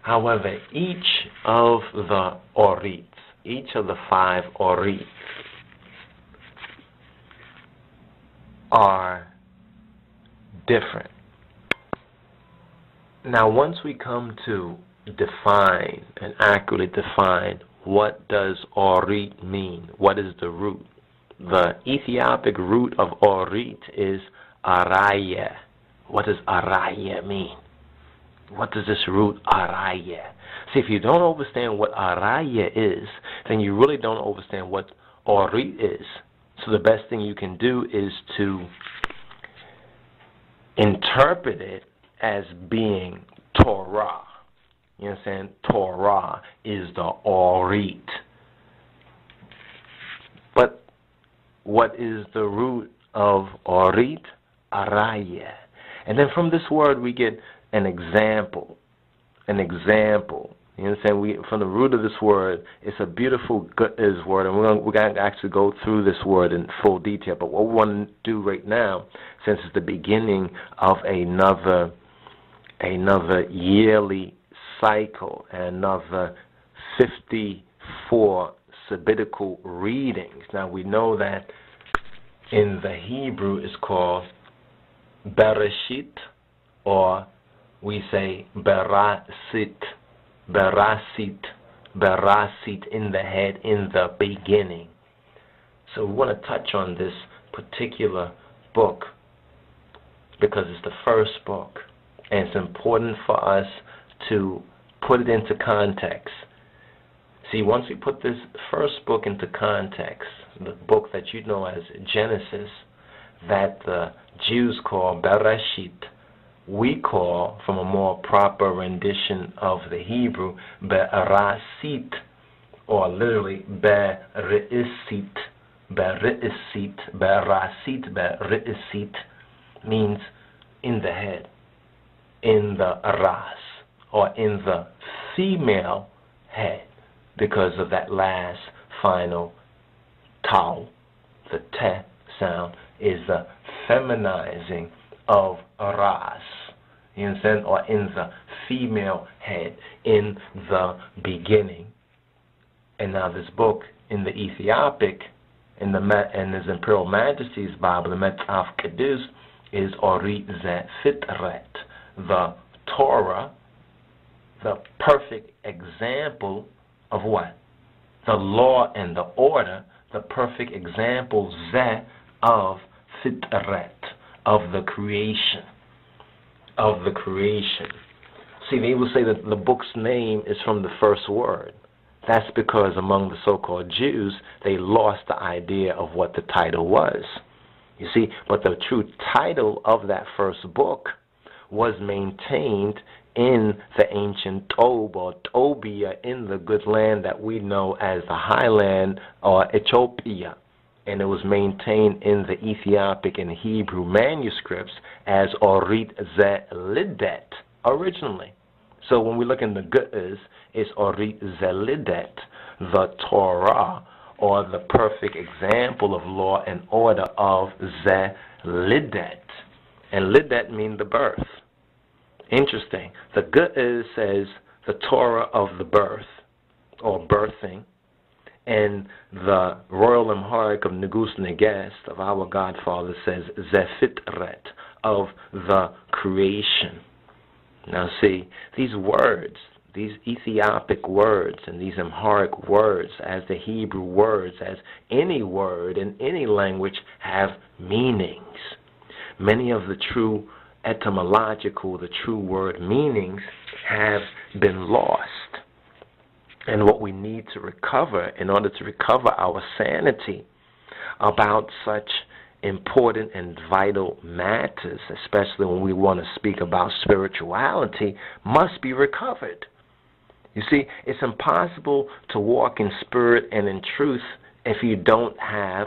However, each of the ORITs, each of the 5 ORITs are different. Now, once we come to define and accurately define what does ORIT mean, what is the root? The Ethiopic root of ORIT is araya. What does araya mean? What does this root araya? See, if you don't understand what araya is, then you really don't understand what ORIT is. So the best thing you can do is to interpret it as being Torah. You understand? Torah is the ORIT. But what is the root of ORIT? Araya. And then from this word we get an example. An example. You understand? From the root of this word, it's a beautiful QDUS word, and we're going to actually go through this word in full detail. But what we want to do right now, since it's the beginning of another yearly cycle, another 54 sabbatical readings. Now we know that in the Hebrew it's called Bereshith, or we say Berasit, Berasit, Berasit, in the head, in the beginning. So we want to touch on this particular book because it's the first book, and it's important for us to put it into context. See, once we put this first book into context, the book that you know as Genesis, that the Jews call Bereshith, we call, from a more proper rendition of the Hebrew, Berasit, or literally Bereishith. Bereishith, Berasit, Bereishith means in the head, in the ras, or in the female head, because of that last final tau. The te sound is the feminizing of ras, you understand, or in the female head, in the beginning. And now this book in the Ethiopic, in His Imperial Majesty's Bible, the Metaf KUDUS, is ORIT ZE-FITRET, the Torah, the perfect example of what? The law and the order, the perfect example, Ze, of Fitret, of the creation. Of the creation. See, they will say that the book's name is from the first word. That's because among the so-called Jews, they lost the idea of what the title was. You see, but the true title of that first book was maintained in the ancient Tob, or Tobia, in the good land that we know as the Highland, or Ethiopia. And it was maintained in the Ethiopic and Hebrew manuscripts as ORIT ZE-FITRET originally. So when we look in the QDUS, it's ORIT ZE-FITRET, the Torah, or the perfect example of law and order of ZE-FITRET. And Lidet means the birth. Interesting. The QDUS says the Torah of the birth, or birthing, and the Royal Amharic of Negus Negest, of our Godfather, says ZE-FITRET, of the creation. Now see, these words, these Ethiopic words and these Amharic words, as the Hebrew words, as any word in any language, have meanings. Many of the true etymological, the true word meanings have been lost. And what we need to recover, in order to recover our sanity about such important and vital matters, especially when we want to speak about spirituality, must be recovered. You see, it's impossible to walk in spirit and in truth if you don't have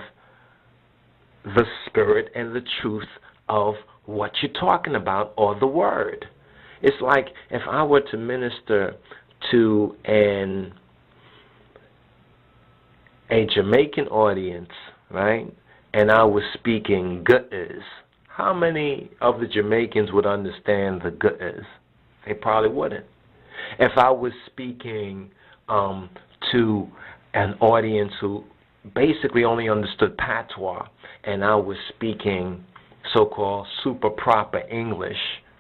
the spirit and the truth of what you're talking about, or the word. It's like if I were to minister to a Jamaican audience, right, and I was speaking QDUS, how many of the Jamaicans would understand the QDUS? They probably wouldn't. If I was speaking to an audience who basically only understood patois, and I was speaking so-called super proper English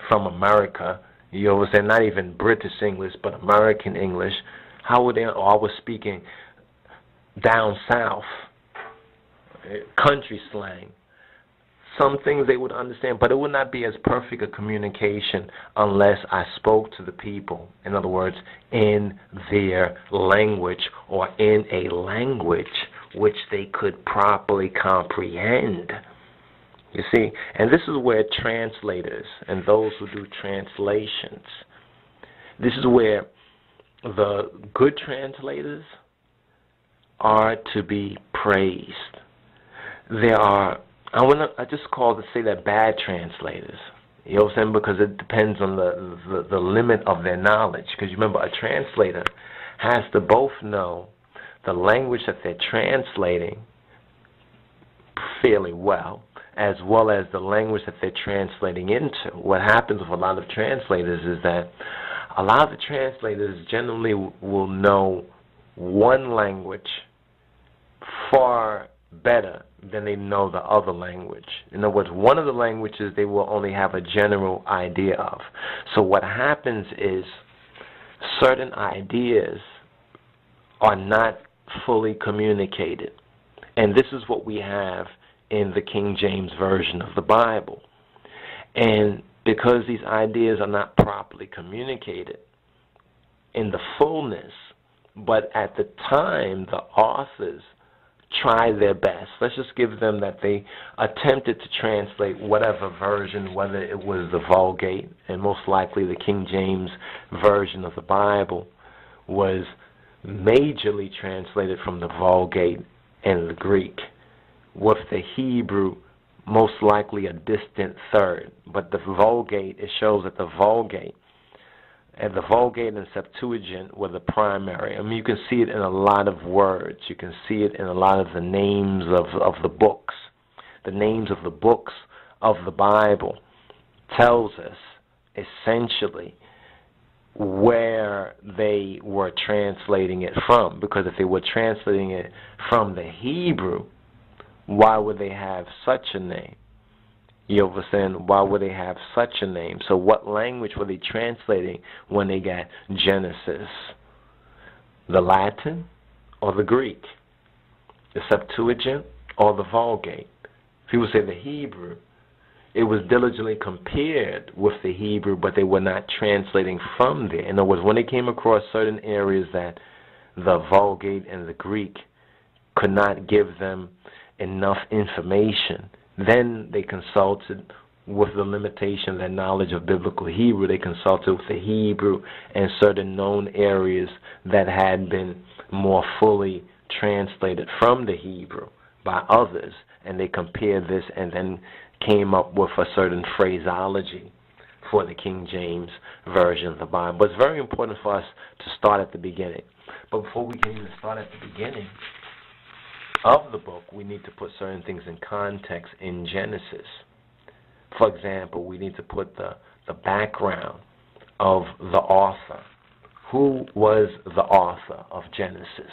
from America, you know what I'm saying, not even British English, but American English, how would they, or I was speaking down south, country slang, some things they would understand, but it would not be as perfect a communication unless I spoke to the people, in other words, in their language or in a language which they could properly comprehend. You see, and this is where translators and those who do translations, this is where the good translators are to be praised. There are, I just call to say that bad translators. You know what I'm saying? Because it depends on the limit of their knowledge. Because remember, a translator has to both know the language that they're translating fairly well as the language that they're translating into. What happens with a lot of translators is that a lot of the translators generally will know one language far better than they know the other language. In other words, one of the languages they will only have a general idea of. So what happens is certain ideas are not fully communicated. And this is what we have in the King James Version of the Bible. And because these ideas are not properly communicated in the fullness, but at the time the authors try their best. Let's just give them that they attempted to translate whatever version, whether it was the Vulgate, and most likely the King James Version of the Bible was majorly translated from the Vulgate and the Greek, with the Hebrew most likely a distant third. But the Vulgate, it shows that the Vulgate and Septuagint were the primary. I mean, you can see it in a lot of words. You can see it in a lot of the names of the books. The names of the books of the Bible tells us essentially where they were translating it from. Because if they were translating it from the Hebrew, why would they have such a name? You understand? Why would they have such a name? So what language were they translating when they got Genesis? The Latin or the Greek? The Septuagint or the Vulgate? People say the Hebrew. It was diligently compared with the Hebrew, but they were not translating from there. In other words, when they came across certain areas that the Vulgate and the Greek could not give them enough information, then they consulted with the limitation of their knowledge of biblical Hebrew. They consulted with the Hebrew and certain known areas that had been more fully translated from the Hebrew by others, and they compared this and then came up with a certain phraseology for the King James Version of the Bible. But it's very important for us to start at the beginning. But before we can even start at the beginning of the book, we need to put certain things in context in Genesis. For example, we need to put the background of the author. Who was the author of Genesis?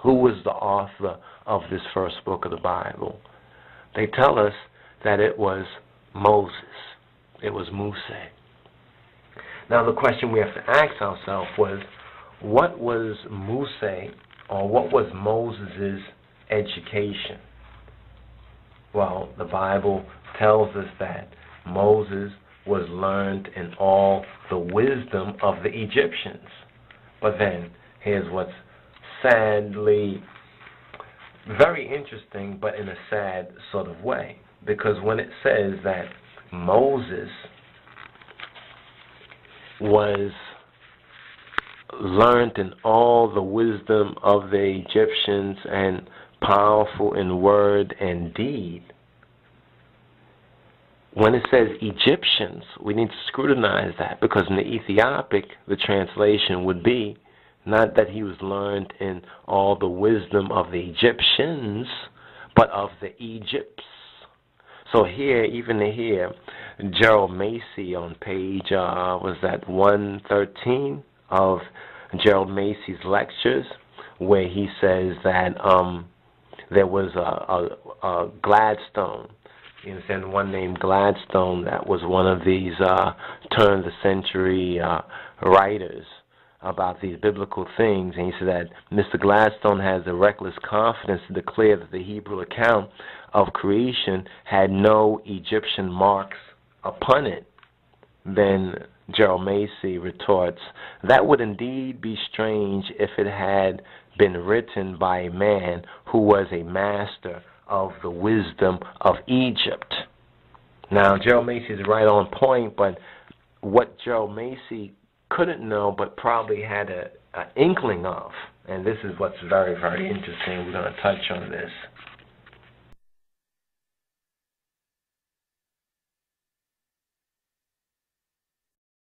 Who was the author of this first book of the Bible? They tell us that it was Moses. It was Mose. Now the question we have to ask ourselves was, what was Mose, or what was Moses' education? Well, the Bible tells us that Moses was learned in all the wisdom of the Egyptians. But then, here's what's sadly very interesting, but in a sad sort of way. Because when it says that Moses was learned in all the wisdom of the Egyptians and powerful in word and deed, when it says Egyptians, we need to scrutinize that, because in the Ethiopic, the translation would be not that he was learned in all the wisdom of the Egyptians, but of the Egypts. So here, even here, Gerald Massey on page, was that 113 of Gerald Massey's lectures, where he says that there was a Gladstone, you understand, one named Gladstone, that was one of these turn-of-the-century writers about these biblical things, and he said that Mr. Gladstone has the reckless confidence to declare that the Hebrew account of creation had no Egyptian marks upon it. Then Gerald Massey retorts, that would indeed be strange if it had been written by a man who was a master of the wisdom of Egypt. Now, Gerald Massey is right on point, but what Gerald Massey couldn't know but probably had an inkling of, and this is what's very, very interesting, we're going to touch on this.